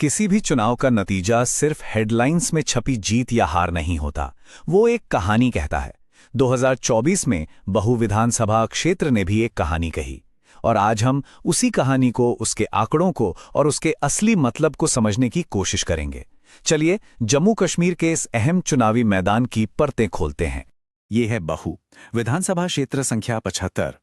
किसी भी चुनाव का नतीजा सिर्फ हेडलाइंस में छपी जीत या हार नहीं होता, वो एक कहानी कहता है। 2024 में बहु विधानसभा क्षेत्र ने भी एक कहानी कही और आज हम उसी कहानी को, उसके आंकड़ों को और उसके असली मतलब को समझने की कोशिश करेंगे। चलिए जम्मू कश्मीर के इस अहम चुनावी मैदान की परतें खोलते हैं। ये है बहु विधानसभा क्षेत्र संख्या 75।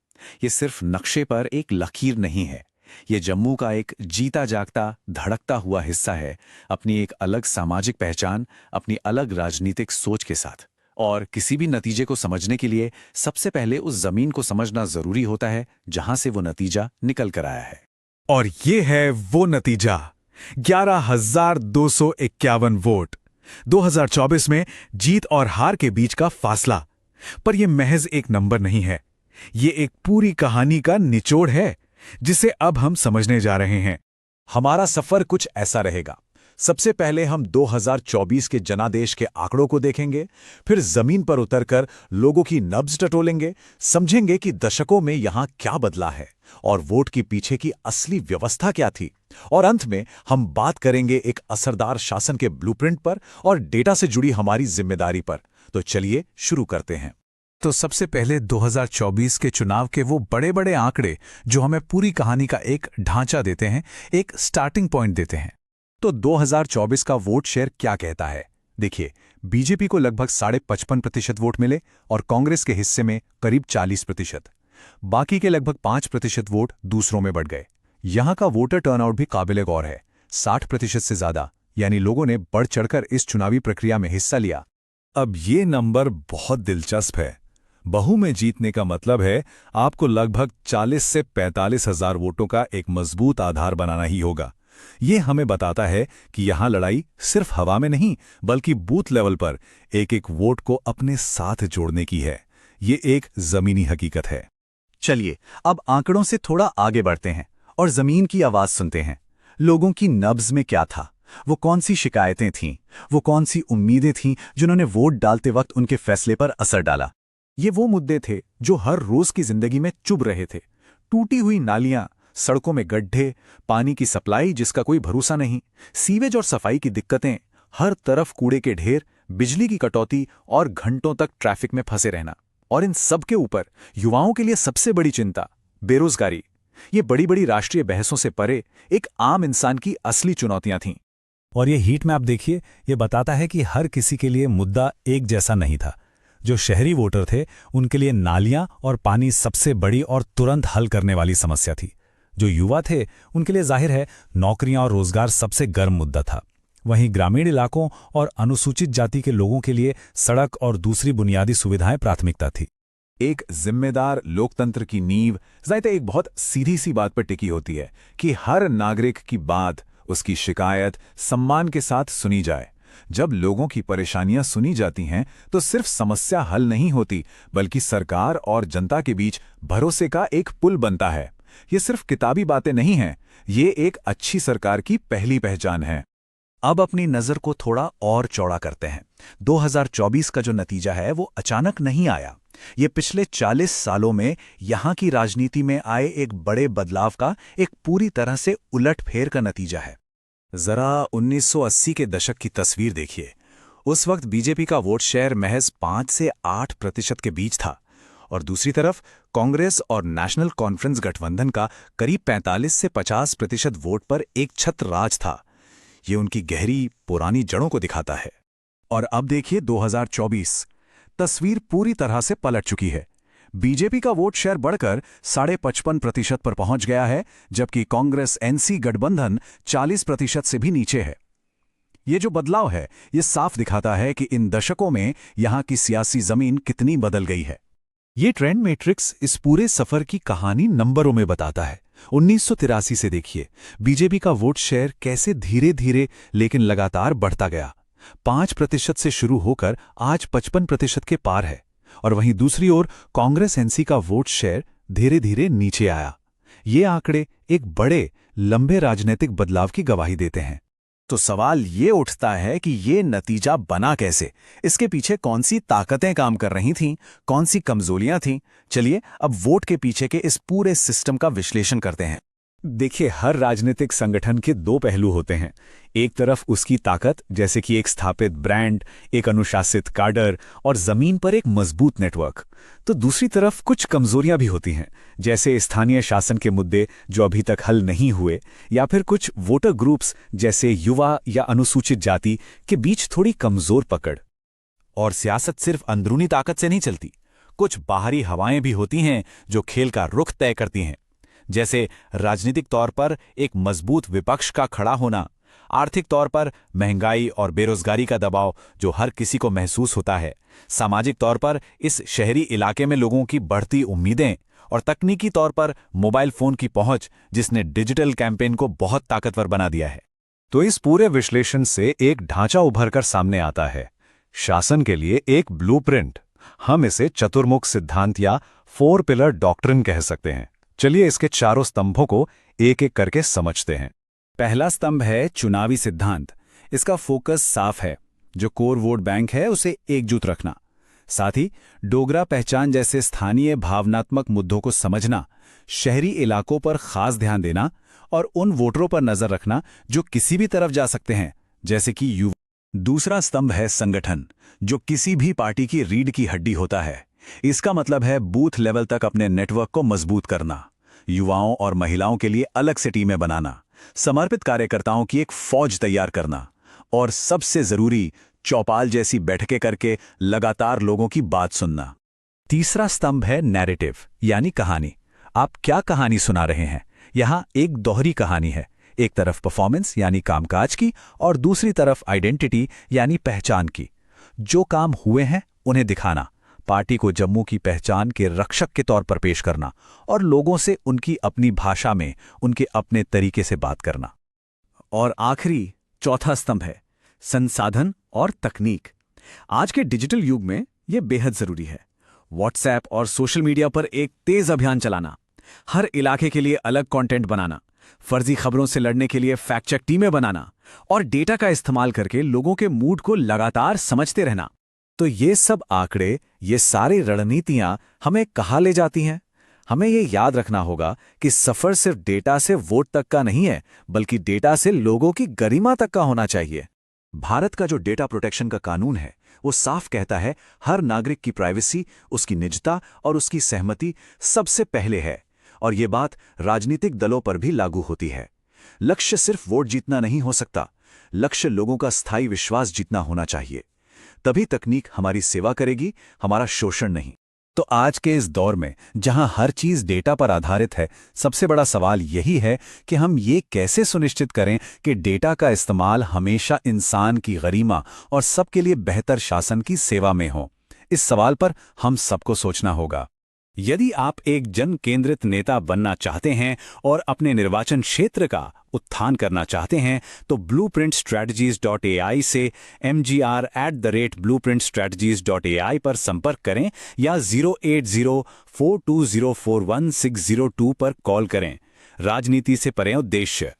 ये सिर्फ नक्शे पर एक लकीर नहीं है, ये जम्मू का एक जीता जागता धड़कता हुआ हिस्सा है, अपनी एक अलग सामाजिक पहचान, अपनी अलग राजनीतिक सोच के साथ। और किसी भी नतीजे को समझने के लिए सबसे पहले उस जमीन को समझना जरूरी होता है जहां से वो नतीजा निकल कर आया है। और ये है वो नतीजा, 11,251 वोट। 2024 में जीत और हार के बीच का फासला। पर यह महज एक नंबर नहीं है, ये एक पूरी कहानी का निचोड़ है जिसे अब हम समझने जा रहे हैं। हमारा सफर कुछ ऐसा रहेगा। सबसे पहले हम 2024 के जनादेश के आंकड़ों को देखेंगे, फिर जमीन पर उतरकर लोगों की नब्ज टटोलेंगे, समझेंगे कि दशकों में यहां क्या बदला है और वोट के पीछे की असली व्यवस्था क्या थी। और अंत में हम बात करेंगे एक असरदार शासन के ब्लूप्रिंट पर और डेटा से जुड़ी हमारी जिम्मेदारी पर। तो चलिए शुरू करते हैं। तो सबसे पहले 2024 के चुनाव के वो बड़े बड़े आंकड़े जो हमें पूरी कहानी का एक ढांचा देते हैं, एक स्टार्टिंग पॉइंट देते हैं। तो 2024 का वोट शेयर क्या कहता है? देखिए, बीजेपी को लगभग 55.5% वोट मिले और कांग्रेस के हिस्से में करीब 40%। बाकी के लगभग 5% वोट दूसरों में बढ़ गए। यहां का वोटर टर्नआउट भी काबिले गौर है, 60% से ज्यादा, यानी लोगों ने बढ़ चढ़कर इस चुनावी प्रक्रिया में हिस्सा लिया। अब ये नंबर बहुत दिलचस्प है। बहु में जीतने का मतलब है आपको लगभग 40 से 45 हजार वोटों का एक मजबूत आधार बनाना ही होगा। ये हमें बताता है कि यहां लड़ाई सिर्फ हवा में नहीं, बल्कि बूथ लेवल पर एक एक वोट को अपने साथ जोड़ने की है। ये एक जमीनी हकीकत है। चलिए अब आंकड़ों से थोड़ा आगे बढ़ते हैं और जमीन की आवाज सुनते हैं। लोगों की नब्ज में क्या था? वो कौन सी शिकायतें थीं? वो कौन सी उम्मीदें थीं जिन्होंने वोट डालते वक्त उनके फैसले पर असर डाला? ये वो मुद्दे थे जो हर रोज की जिंदगी में चुभ रहे थे। टूटी हुई नालियां, सड़कों में गड्ढे, पानी की सप्लाई जिसका कोई भरोसा नहीं, सीवेज और सफाई की दिक्कतें, हर तरफ कूड़े के ढेर, बिजली की कटौती और घंटों तक ट्रैफिक में फंसे रहना। और इन सब के ऊपर युवाओं के लिए सबसे बड़ी चिंता, बेरोजगारी। ये बड़ी बड़ी राष्ट्रीय बहसों से परे एक आम इंसान की असली चुनौतियां थीं। और ये हीट मैप देखिए, ये बताता है कि हर किसी के लिए मुद्दा एक जैसा नहीं था। जो शहरी वोटर थे उनके लिए नालियां और पानी सबसे बड़ी और तुरंत हल करने वाली समस्या थी। जो युवा थे उनके लिए जाहिर है नौकरियां और रोजगार सबसे गर्म मुद्दा था। वहीं ग्रामीण इलाकों और अनुसूचित जाति के लोगों के लिए सड़क और दूसरी बुनियादी सुविधाएं प्राथमिकता थी। एक जिम्मेदार लोकतंत्र की नींव ज़ाहिर एक बहुत सीधी सी बात पर टिकी होती है कि हर नागरिक की बात, उसकी शिकायत सम्मान के साथ सुनी जाए। जब लोगों की परेशानियां सुनी जाती हैं तो सिर्फ समस्या हल नहीं होती, बल्कि सरकार और जनता के बीच भरोसे का एक पुल बनता है। ये सिर्फ किताबी बातें नहीं हैं, ये एक अच्छी सरकार की पहली पहचान है। अब अपनी नजर को थोड़ा और चौड़ा करते हैं। 2024 का जो नतीजा है वो अचानक नहीं आया। ये पिछले 40 सालों में यहां की राजनीति में आए एक बड़े बदलाव का, एक पूरी तरह से उलटफेर का नतीजा है। जरा 1980 के दशक की तस्वीर देखिए। उस वक्त बीजेपी का वोट शेयर महज 5 से 8% के बीच था और दूसरी तरफ कांग्रेस और नेशनल कॉन्फ्रेंस गठबंधन का करीब 45 से 50% वोट पर एक छत्र राज था। ये उनकी गहरी पुरानी जड़ों को दिखाता है। और अब देखिए 2024, तस्वीर पूरी तरह से पलट चुकी है। बीजेपी का वोट शेयर बढ़कर 55.5% पर पहुंच गया है, जबकि कांग्रेस एनसी गठबंधन 40% से भी नीचे है। ये जो बदलाव है ये साफ दिखाता है कि इन दशकों में यहां की सियासी जमीन कितनी बदल गई है। ये ट्रेंड मैट्रिक्स इस पूरे सफर की कहानी नंबरों में बताता है। 1983 से देखिए बीजेपी का वोट शेयर कैसे धीरे धीरे लेकिन लगातार बढ़ता गया। 5% से शुरू होकर आज 55% के पार है। और वहीं दूसरी ओर कांग्रेस एनसी का वोट शेयर धीरे धीरे नीचे आया। ये आंकड़े एक बड़े लंबे राजनीतिक बदलाव की गवाही देते हैं। तो सवाल ये उठता है कि ये नतीजा बना कैसे? इसके पीछे कौन सी ताकतें काम कर रही थीं, कौन सी कमजोरियां थीं? चलिए अब वोट के पीछे के इस पूरे सिस्टम का विश्लेषण करते हैं। देखिए, हर राजनीतिक संगठन के दो पहलू होते हैं। एक तरफ उसकी ताकत, जैसे कि एक स्थापित ब्रांड, एक अनुशासित काडर और जमीन पर एक मजबूत नेटवर्क। तो दूसरी तरफ कुछ कमजोरियां भी होती हैं, जैसे स्थानीय शासन के मुद्दे जो अभी तक हल नहीं हुए, या फिर कुछ वोटर ग्रुप्स जैसे युवा या अनुसूचित जाति के बीच थोड़ी कमजोर पकड़। और सियासत सिर्फ अंदरूनी ताकत से नहीं चलती, कुछ बाहरी हवाएं भी होती हैं जो खेल का रुख तय करती हैं। जैसे राजनीतिक तौर पर एक मजबूत विपक्ष का खड़ा होना, आर्थिक तौर पर महंगाई और बेरोजगारी का दबाव जो हर किसी को महसूस होता है, सामाजिक तौर पर इस शहरी इलाके में लोगों की बढ़ती उम्मीदें, और तकनीकी तौर पर मोबाइल फोन की पहुंच जिसने डिजिटल कैंपेन को बहुत ताकतवर बना दिया है। तो इस पूरे विश्लेषण से एक ढांचा उभरकर सामने आता है, शासन के लिए एक ब्लूप्रिंट। हम इसे चतुर्मुख सिद्धांत या 4 पिलर डॉक्ट्रिन कह सकते हैं। चलिए इसके चारों स्तंभों को एक एक करके समझते हैं। पहला स्तंभ है चुनावी सिद्धांत। इसका फोकस साफ है, जो कोर वोट बैंक है उसे एकजुट रखना, साथ ही डोगरा पहचान जैसे स्थानीय भावनात्मक मुद्दों को समझना, शहरी इलाकों पर खास ध्यान देना और उन वोटरों पर नजर रखना जो किसी भी तरफ जा सकते हैं, जैसे कि युवा। दूसरा स्तंभ है संगठन, जो किसी भी पार्टी की रीढ़ की हड्डी होता है। इसका मतलब है बूथ लेवल तक अपने नेटवर्क को मजबूत करना, युवाओं और महिलाओं के लिए अलग से टीमें बनाना, समर्पित कार्यकर्ताओं की एक फौज तैयार करना, और सबसे जरूरी, चौपाल जैसी बैठकें करके लगातार लोगों की बात सुनना। तीसरा स्तंभ है नैरेटिव, यानी कहानी। आप क्या कहानी सुना रहे हैं? यहां एक दोहरी कहानी है, एक तरफ परफॉर्मेंस यानी कामकाज की, और दूसरी तरफ आइडेंटिटी यानी पहचान की। जो काम हुए हैं उन्हें दिखाना, पार्टी को जम्मू की पहचान के रक्षक के तौर पर पेश करना, और लोगों से उनकी अपनी भाषा में, उनके अपने तरीके से बात करना। और आखिरी चौथा स्तंभ है संसाधन और तकनीक। आज के डिजिटल युग में यह बेहद जरूरी है। व्हाट्सएप और सोशल मीडिया पर एक तेज अभियान चलाना, हर इलाके के लिए अलग कंटेंट बनाना, फर्जी खबरों से लड़ने के लिए फैक्ट चेक टीमें बनाना, और डेटा का इस्तेमाल करके लोगों के मूड को लगातार समझते रहना। तो ये सब आंकड़े, ये सारी रणनीतियां हमें कहाँ ले जाती हैं? हमें ये याद रखना होगा कि सफर सिर्फ डेटा से वोट तक का नहीं है, बल्कि डेटा से लोगों की गरिमा तक का होना चाहिए। भारत का जो डेटा प्रोटेक्शन का कानून है, वो साफ कहता है हर नागरिक की प्राइवेसी, उसकी निजता और उसकी सहमति सबसे पहले है। और ये बात राजनीतिक दलों पर भी लागू होती है। लक्ष्य सिर्फ वोट जीतना नहीं हो सकता, लक्ष्य लोगों का स्थायी विश्वास जीतना होना चाहिए। तभी तकनीक हमारी सेवा करेगी, हमारा शोषण नहीं। तो आज के इस दौर में जहां हर चीज डेटा पर आधारित है, सबसे बड़ा सवाल यही है कि हम ये कैसे सुनिश्चित करें कि डेटा का इस्तेमाल हमेशा इंसान की गरिमा और सबके लिए बेहतर शासन की सेवा में हो। इस सवाल पर हम सबको सोचना होगा। यदि आप एक जन केंद्रित नेता बनना चाहते हैं और अपने निर्वाचन क्षेत्र का उत्थान करना चाहते हैं, तो blueprintstrategies.ai से mgr@blueprintstrategies.ai पर संपर्क करें या 08042041602 पर कॉल करें। राजनीति से परे उद्देश्य।